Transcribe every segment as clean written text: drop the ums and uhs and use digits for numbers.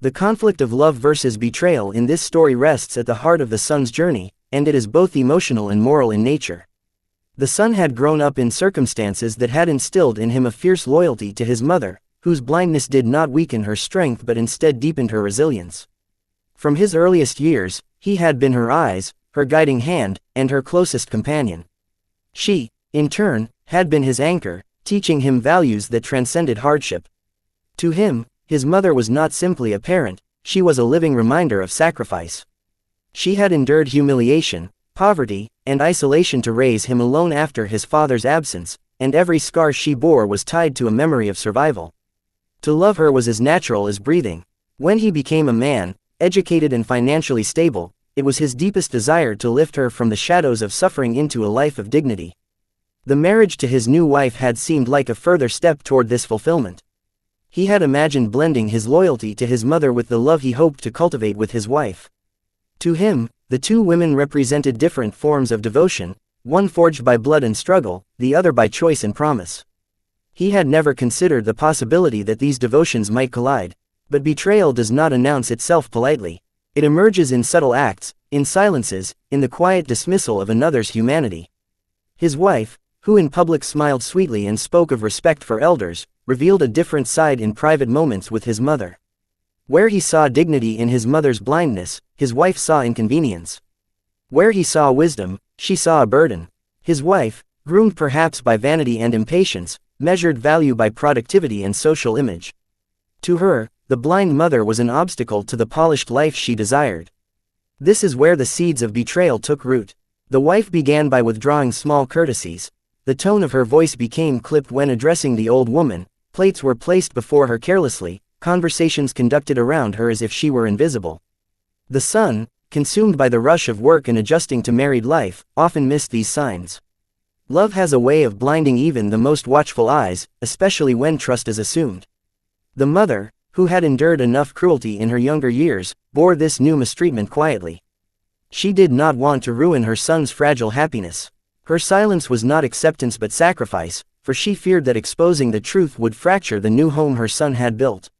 The conflict of love versus betrayal in this story rests at the heart of the son's journey, and it is both emotional and moral in nature. The son had grown up in circumstances that had instilled in him a fierce loyalty to his mother, whose blindness did not weaken her strength but instead deepened her resilience. From his earliest years, he had been her eyes, her guiding hand, and her closest companion. She, in turn, had been his anchor, teaching him values that transcended hardship. To him, his mother was not simply a parent, she was a living reminder of sacrifice. She had endured humiliation, poverty, and isolation to raise him alone after his father's absence, and every scar she bore was tied to a memory of survival. To love her was as natural as breathing. When he became a man, educated and financially stable, it was his deepest desire to lift her from the shadows of suffering into a life of dignity. The marriage to his new wife had seemed like a further step toward this fulfillment. He had imagined blending his loyalty to his mother with the love he hoped to cultivate with his wife. To him, the two women represented different forms of devotion, one forged by blood and struggle, the other by choice and promise. He had never considered the possibility that these devotions might collide. But betrayal does not announce itself politely. It emerges in subtle acts, in silences, in the quiet dismissal of another's humanity. His wife, who in public smiled sweetly and spoke of respect for elders, revealed a different side in private moments with his mother. Where he saw dignity in his mother's blindness, his wife saw inconvenience. Where he saw wisdom, she saw a burden. His wife, groomed perhaps by vanity and impatience, measured value by productivity and social image. To her, the blind mother was an obstacle to the polished life she desired. This is where the seeds of betrayal took root. The wife began by withdrawing small courtesies. The tone of her voice became clipped when addressing the old woman, plates were placed before her carelessly, conversations conducted around her as if she were invisible. The son, consumed by the rush of work and adjusting to married life, often missed these signs. Love has a way of blinding even the most watchful eyes, especially when trust is assumed. The mother, who had endured enough cruelty in her younger years, bore this new mistreatment quietly. She did not want to ruin her son's fragile happiness. Her silence was not acceptance but sacrifice, for she feared that exposing the truth would fracture the new home her son had built.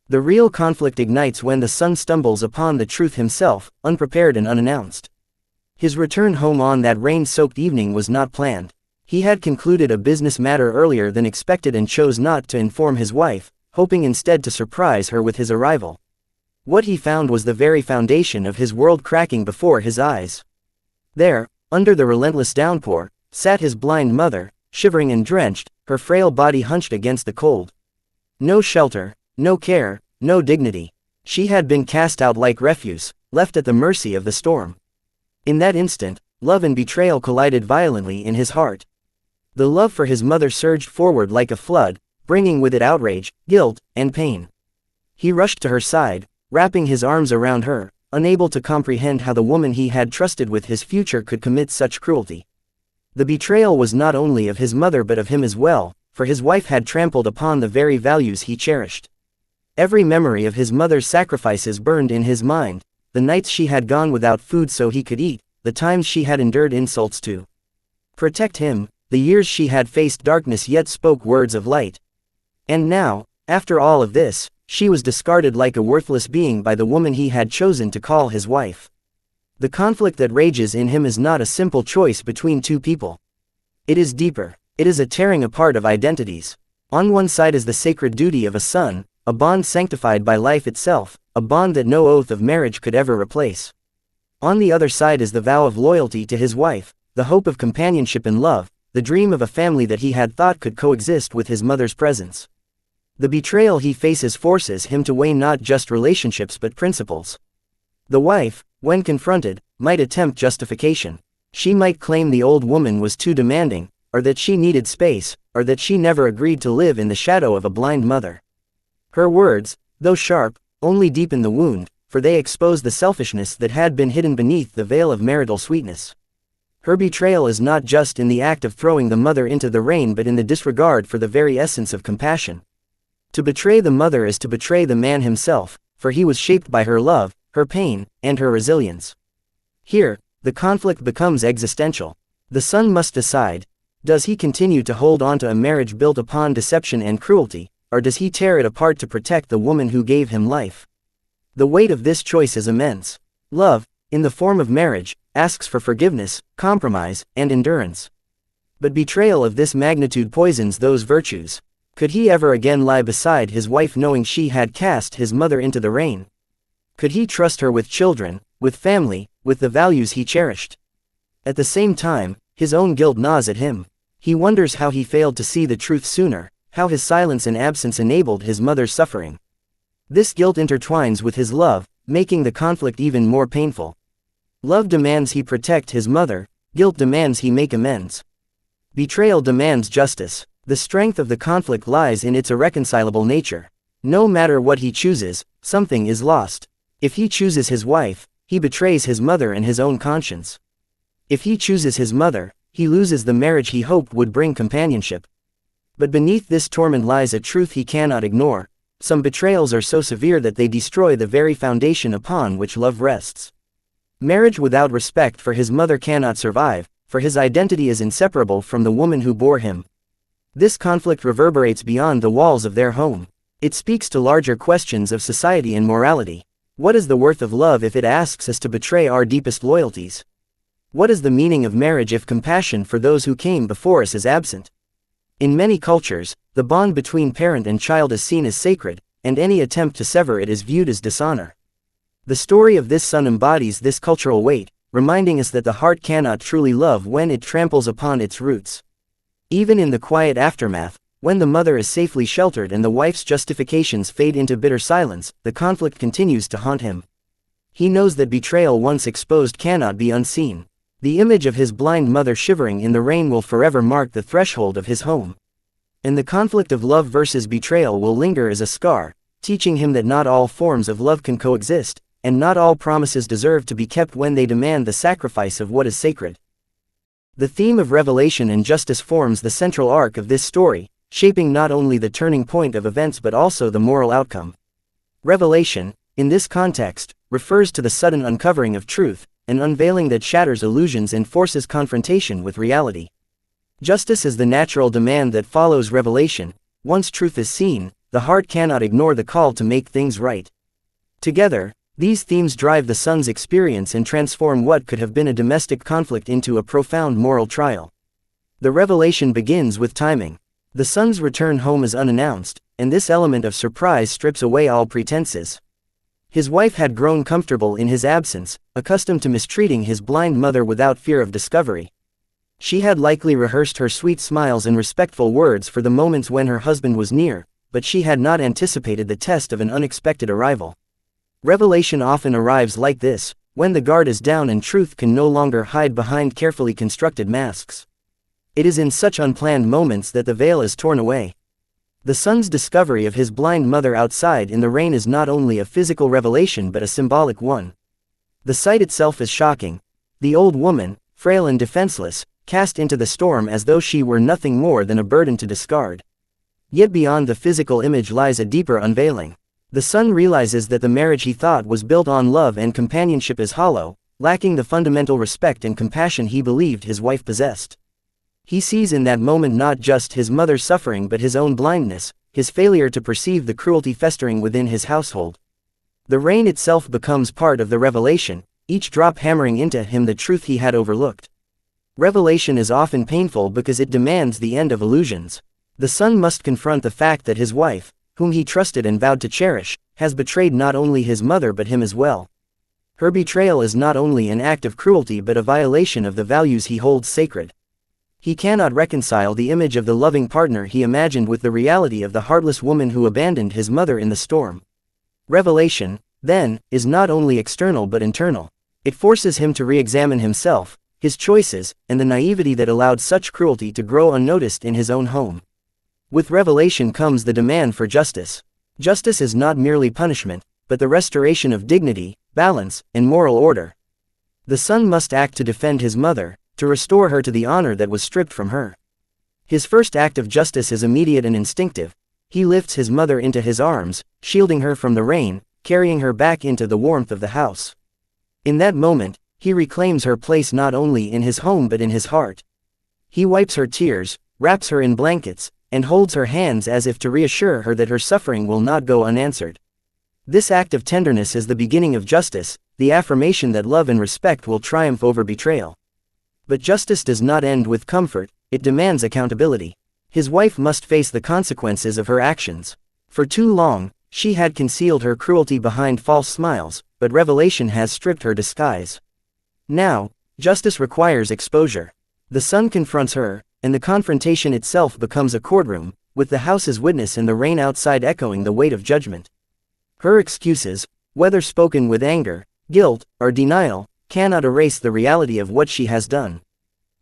The real conflict ignites when the son stumbles upon the truth himself, unprepared and unannounced. His return home on that rain-soaked evening was not planned. He had concluded a business matter earlier than expected and chose not to inform his wife, hoping instead to surprise her with his arrival. What he found was the very foundation of his world cracking before his eyes. There, under the relentless downpour, sat his blind mother, shivering and drenched, her frail body hunched against the cold. No shelter, no care, no dignity. She had been cast out like refuse, left at the mercy of the storm. In that instant, love and betrayal collided violently in his heart. The love for his mother surged forward like a flood, bringing with it outrage, guilt, and pain. He rushed to her side, wrapping his arms around her, unable to comprehend how the woman he had trusted with his future could commit such cruelty. The betrayal was not only of his mother but of him as well, for his wife had trampled upon the very values he cherished. Every memory of his mother's sacrifices burned in his mind, the nights she had gone without food so he could eat, the times she had endured insults to protect him, the years she had faced darkness yet spoke words of light. And now, after all of this, she was discarded like a worthless being by the woman he had chosen to call his wife. The conflict that rages in him is not a simple choice between two people. It is deeper. It is a tearing apart of identities. On one side is the sacred duty of a son, a bond sanctified by life itself, a bond that no oath of marriage could ever replace. On the other side is the vow of loyalty to his wife, the hope of companionship and love, the dream of a family that he had thought could coexist with his mother's presence. The betrayal he faces forces him to weigh not just relationships but principles. The wife, when confronted, might attempt justification. She might claim the old woman was too demanding, or that she needed space, or that she never agreed to live in the shadow of a blind mother. Her words, though sharp, only deepen the wound, for they expose the selfishness that had been hidden beneath the veil of marital sweetness. Her betrayal is not just in the act of throwing the mother into the rain but in the disregard for the very essence of compassion. To betray the mother is to betray the man himself, for he was shaped by her love, her pain, and her resilience. Here, the conflict becomes existential. The son must decide, does he continue to hold on to a marriage built upon deception and cruelty, or does he tear it apart to protect the woman who gave him life? The weight of this choice is immense. Love, in the form of marriage, asks for forgiveness, compromise, and endurance. But betrayal of this magnitude poisons those virtues. Could he ever again lie beside his wife knowing she had cast his mother into the rain? Could he trust her with children, with family, with the values he cherished? At the same time, his own guilt gnaws at him. He wonders how he failed to see the truth sooner, how his silence and absence enabled his mother's suffering. This guilt intertwines with his love, making the conflict even more painful. Love demands he protect his mother, guilt demands he make amends. Betrayal demands justice. The strength of the conflict lies in its irreconcilable nature. No matter what he chooses, something is lost. If he chooses his wife, he betrays his mother and his own conscience. If he chooses his mother, he loses the marriage he hoped would bring companionship. But beneath this torment lies a truth he cannot ignore. Some betrayals are so severe that they destroy the very foundation upon which love rests. Marriage without respect for his mother cannot survive, for his identity is inseparable from the woman who bore him. This conflict reverberates beyond the walls of their home. It speaks to larger questions of society and morality. What is the worth of love if it asks us to betray our deepest loyalties? What is the meaning of marriage if compassion for those who came before us is absent? In many cultures, the bond between parent and child is seen as sacred, and any attempt to sever it is viewed as dishonor. The story of this son embodies this cultural weight, reminding us that the heart cannot truly love when it tramples upon its roots. Even in the quiet aftermath, when the mother is safely sheltered and the wife's justifications fade into bitter silence, the conflict continues to haunt him. He knows that betrayal once exposed cannot be unseen. The image of his blind mother shivering in the rain will forever mark the threshold of his home. And the conflict of love versus betrayal will linger as a scar, teaching him that not all forms of love can coexist, and not all promises deserve to be kept when they demand the sacrifice of what is sacred. The theme of revelation and justice forms the central arc of this story, shaping not only the turning point of events but also the moral outcome. Revelation, in this context, refers to the sudden uncovering of truth, an unveiling that shatters illusions and forces confrontation with reality. Justice is the natural demand that follows revelation. Once truth is seen, the heart cannot ignore the call to make things right. Together, these themes drive the son's experience and transform what could have been a domestic conflict into a profound moral trial. The revelation begins with timing. The son's return home is unannounced, and this element of surprise strips away all pretenses. His wife had grown comfortable in his absence, accustomed to mistreating his blind mother without fear of discovery. She had likely rehearsed her sweet smiles and respectful words for the moments when her husband was near, but she had not anticipated the test of an unexpected arrival. Revelation often arrives like this, when the guard is down and truth can no longer hide behind carefully constructed masks. It is in such unplanned moments that the veil is torn away. The son's discovery of his blind mother outside in the rain is not only a physical revelation but a symbolic one. The sight itself is shocking. The old woman, frail and defenseless, cast into the storm as though she were nothing more than a burden to discard. Yet beyond the physical image lies a deeper unveiling. The son realizes that the marriage he thought was built on love and companionship is hollow, lacking the fundamental respect and compassion he believed his wife possessed. He sees in that moment not just his mother's suffering but his own blindness, his failure to perceive the cruelty festering within his household. The rain itself becomes part of the revelation, each drop hammering into him the truth he had overlooked. Revelation is often painful because it demands the end of illusions. The son must confront the fact that his wife, whom he trusted and vowed to cherish, has betrayed not only his mother but him as well. Her betrayal is not only an act of cruelty but a violation of the values he holds sacred. He cannot reconcile the image of the loving partner he imagined with the reality of the heartless woman who abandoned his mother in the storm. Revelation, then, is not only external but internal. It forces him to re-examine himself, his choices, and the naivety that allowed such cruelty to grow unnoticed in his own home. With revelation comes the demand for justice. Justice is not merely punishment, but the restoration of dignity, balance, and moral order. The son must act to defend his mother, to restore her to the honor that was stripped from her. His first act of justice is immediate and instinctive. He lifts his mother into his arms, shielding her from the rain, carrying her back into the warmth of the house. In that moment, he reclaims her place not only in his home but in his heart. He wipes her tears, wraps her in blankets, and holds her hands as if to reassure her that her suffering will not go unanswered. This act of tenderness is the beginning of justice, the affirmation that love and respect will triumph over betrayal. But justice does not end with comfort, it demands accountability. His wife must face the consequences of her actions. For too long, she had concealed her cruelty behind false smiles, but revelation has stripped her disguise. Now, justice requires exposure. The son confronts her, and the confrontation itself becomes a courtroom, with the house as witness and the rain outside echoing the weight of judgment. Her excuses, whether spoken with anger, guilt, or denial, cannot erase the reality of what she has done.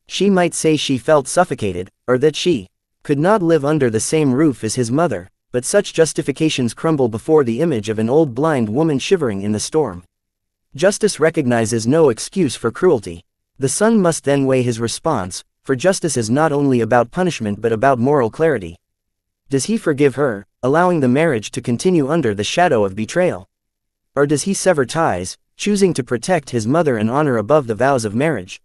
She might say she felt suffocated, or that she could not live under the same roof as his mother, but such justifications crumble before the image of an old blind woman shivering in the storm. Justice recognizes no excuse for cruelty. The son must then weigh his response, for justice is not only about punishment but about moral clarity. Does he forgive her, allowing the marriage to continue under the shadow of betrayal? Or does he sever ties, choosing to protect his mother and honor above the vows of marriage?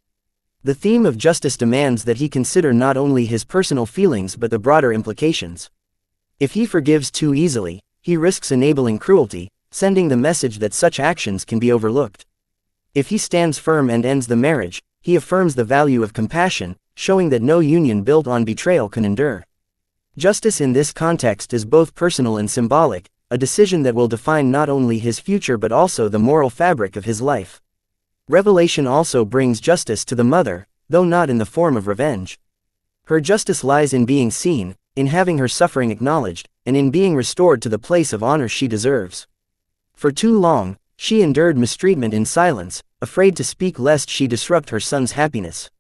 The theme of justice demands that he consider not only his personal feelings but the broader implications. If he forgives too easily, he risks enabling cruelty, sending the message that such actions can be overlooked. If he stands firm and ends the marriage, he affirms the value of compassion, showing that no union built on betrayal can endure. Justice in this context is both personal and symbolic, a decision that will define not only his future but also the moral fabric of his life. Revelation also brings justice to the mother, though not in the form of revenge. Her justice lies in being seen, in having her suffering acknowledged, and in being restored to the place of honor she deserves. For too long, she endured mistreatment in silence, afraid to speak lest she disrupt her son's happiness.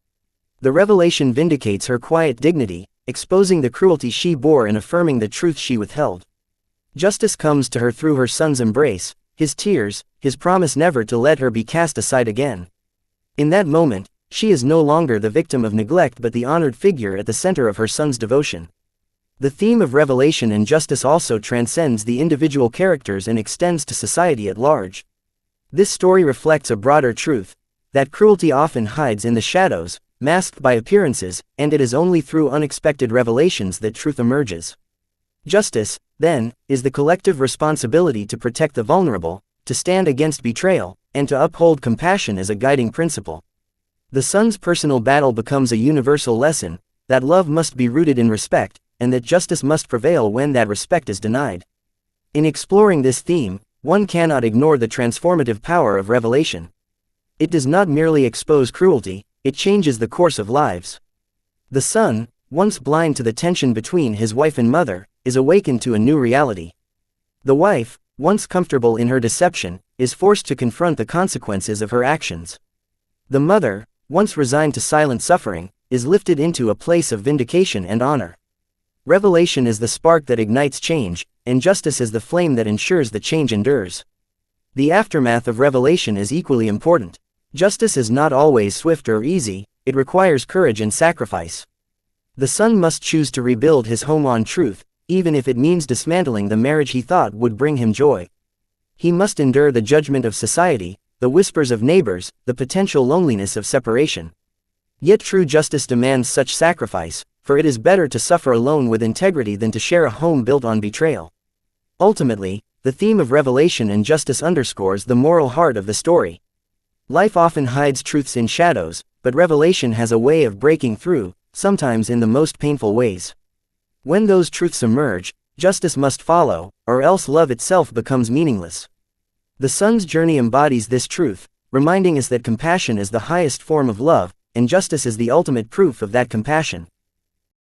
The revelation vindicates her quiet dignity, exposing the cruelty she bore and affirming the truth she withheld. Justice comes to her through her son's embrace, his tears, his promise never to let her be cast aside again. In that moment, she is no longer the victim of neglect but the honored figure at the center of her son's devotion. The theme of revelation and justice also transcends the individual characters and extends to society at large. This story reflects a broader truth, that cruelty often hides in the shadows, masked by appearances, and it is only through unexpected revelations that truth emerges. Justice, then, is the collective responsibility to protect the vulnerable, to stand against betrayal, and to uphold compassion as a guiding principle. The son's personal battle becomes a universal lesson, that love must be rooted in respect, and that justice must prevail when that respect is denied. In exploring this theme, one cannot ignore the transformative power of revelation. It does not merely expose cruelty, it changes the course of lives. The son, once blind to the tension between his wife and mother, is awakened to a new reality. The wife, once comfortable in her deception, is forced to confront the consequences of her actions. The mother, once resigned to silent suffering, is lifted into a place of vindication and honor. Revelation is the spark that ignites change, and justice is the flame that ensures the change endures. The aftermath of revelation is equally important. Justice is not always swift or easy, it requires courage and sacrifice. The son must choose to rebuild his home on truth, even if it means dismantling the marriage he thought would bring him joy. He must endure the judgment of society, the whispers of neighbors, the potential loneliness of separation. Yet true justice demands such sacrifice, for it is better to suffer alone with integrity than to share a home built on betrayal. Ultimately, the theme of revelation and justice underscores the moral heart of the story. Life often hides truths in shadows, but revelation has a way of breaking through, sometimes in the most painful ways. When those truths emerge, justice must follow, or else love itself becomes meaningless. The son's journey embodies this truth, reminding us that compassion is the highest form of love, and justice is the ultimate proof of that compassion.